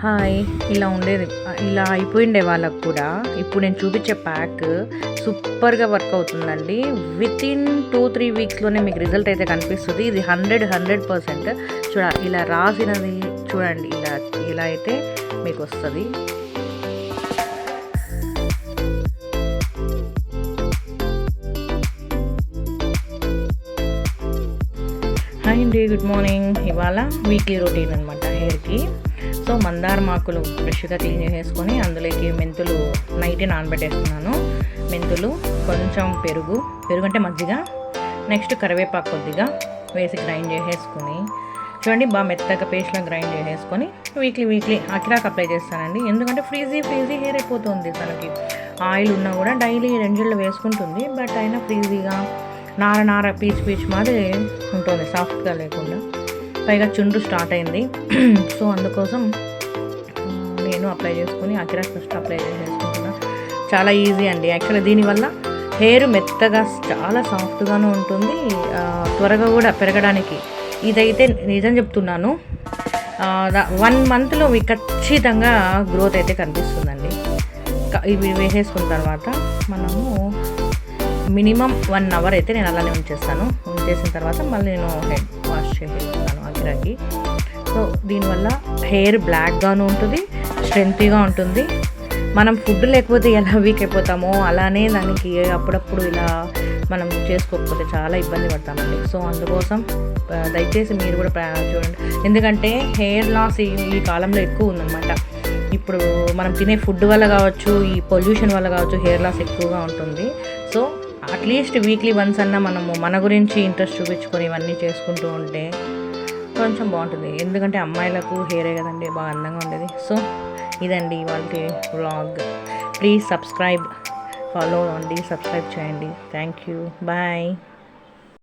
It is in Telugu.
హాయ్ ఇలా ఉండేది, ఇలా అయిపోయిండే వాళ్ళకు కూడా ఇప్పుడు నేను చూపించే ప్యాక్ సూపర్గా వర్క్ అవుతుందండి. వితిన్ 2-3 వీక్స్లోనే మీకు రిజల్ట్ అయితే కనిపిస్తుంది. ఇది 100% ఇలా రాసినది చూడండి, ఇలా అయితే మీకు వస్తుంది. హాయ్ అండి, గుడ్ మార్నింగ్. ఇవాళ వీక్లీ రొటీన్ అనమాట హెయిర్కి. సో మందార మాకులు ఫ్రెష్గా క్లీన్ చేసేసుకొని అందులోకి మెంతులు నైట్ నానబెట్టేస్తున్నాను. మెంతులు, కొంచెం పెరుగు అంటే మజ్జిగ, నెక్స్ట్ కరివేపాకు కొద్దిగా వేసి గ్రైండ్ చేసేసుకొని చూడండి బాగా మెత్తగా పేస్ట్లా గ్రైండ్ చేసేసుకొని వీక్లీ అకిరాక్ అప్లై చేస్తానండి. ఎందుకంటే ఫ్రీజీ హెయిర్ అయిపోతుంది. తనకి ఆయిల్ ఉన్నా కూడా డైలీ రెంజల్లో వేసుకుంటుంది, బట్ అయినా ఫ్రీజీగా నార పీచ్ మాదిరి ఉంటుంది, సాఫ్ట్గా లేకుండా. పైగా చుండ్రు స్టార్ట్ అయింది. సో అందుకోసం నేను అప్లై చేసుకొని అకిరాక్ ఫస్ట్ అప్లై చేసుకుంటున్నా. చాలా ఈజీ అండి యాక్చువల్లీ. దీనివల్ల హెయిర్ మెత్తగా చాలా సాఫ్ట్గాను ఉంటుంది, త్వరగా కూడా పెరగడానికి. ఇదైతే నిజం చెప్తున్నాను, 1 మంత్లో మీకు ఖచ్చితంగా గ్రోత్ అయితే కనిపిస్తుందండి. ఇవి వేసేసుకున్న తర్వాత మనము మినిమం 1 అవర్ అయితే నేను అలానే ఉంచేసిన తర్వాత మళ్ళీ నేను హెడ్ వాష్ చేసేస్తాను అకిరాకి. సో దీనివల్ల హెయిర్ బ్లాక్గాను ఉంటుంది, స్ట్రెంతీగా ఉంటుంది. మనం ఫుడ్ లేకపోతే ఎలా వీక్ అయిపోతామో అలానే దానికి అప్పుడప్పుడు ఇలా మనం చేసుకోకపోతే చాలా ఇబ్బంది పడతామండి. సో అందుకోసం దయచేసి మీరు కూడా చూడండి. ఎందుకంటే హెయిర్ లాస్ ఈ కాలంలో ఎక్కువ ఉందన్నమాట. ఇప్పుడు మనం తినే ఫుడ్ వల్ల కావచ్చు, ఈ పొల్యూషన్ వల్ల కావచ్చు, హెయిర్ లాస్ ఎక్కువగా ఉంటుంది. సో అట్లీస్ట్ వీక్లీ వన్స్ అన్నా మనము మన గురించి ఇంట్రెస్ట్ చూపించుకొని ఇవన్నీ చేసుకుంటూ ఉంటే కొంచెం బాగుంటుంది. ఎందుకంటే అమ్మాయిలకు హెయిరే కదండి బాగా అందంగా ఉండేది. సో ఇదండి ఇవాళ వ్లాగ్. ప్లీజ్ సబ్స్క్రైబ్, ఫాలో అండి, సబ్స్క్రైబ్ చేయండి. Thank you, bye.